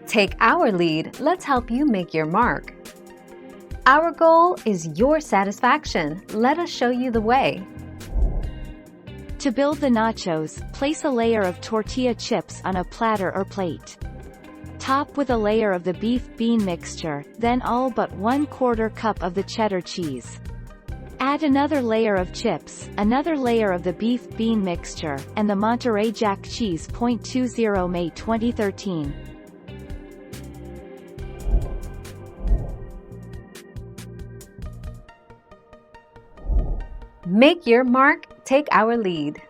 Take our lead, let's help you make your mark. Our goal is your satisfaction. Let us show you the way. To build the nachos, place a layer of tortilla chips on a platter or plate. Top with a layer of the beef-bean mixture, then all but 1/4 cup of the cheddar cheese. Add another layer of chips, another layer of the beef-bean mixture, and the Monterey Jack cheese. 20 May 2013. Make your mark, take our lead.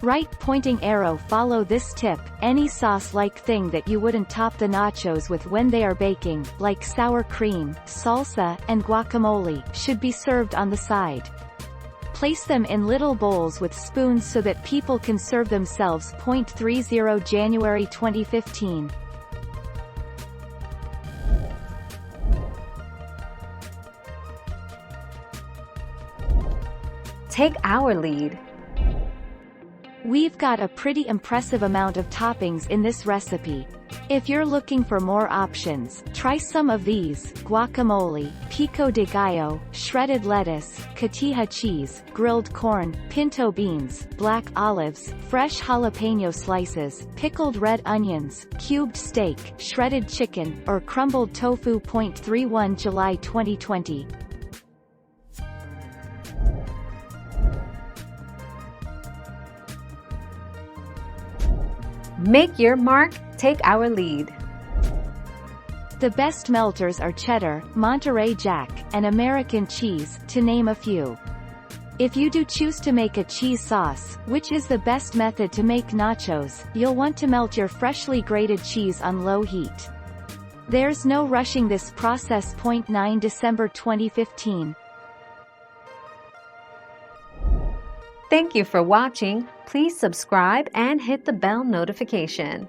Right pointing arrow. Follow this tip. Any sauce-like thing that you wouldn't top the nachos with when they are baking, like sour cream, salsa, and guacamole, should be served on the side. Place them in little bowls with spoons so that people can serve themselves. 30 January 2015. Take our lead. We've got a pretty impressive amount of toppings in this recipe. If you're looking for more options, try some of these: guacamole, pico de gallo, shredded lettuce, cotija cheese, grilled corn, pinto beans, black olives, fresh jalapeno slices, pickled red onions, cubed steak, shredded chicken, or crumbled tofu. 31 July 2020. Make your mark, take our lead. The best melters are cheddar, Monterey Jack, and American cheese, to name a few. If you do choose to make a cheese sauce, which is the best method to make nachos, you'll want to melt your freshly grated cheese on low heat. There's no rushing this process. 9 December 2015. Thank you for watching. Please subscribe and hit the bell notification.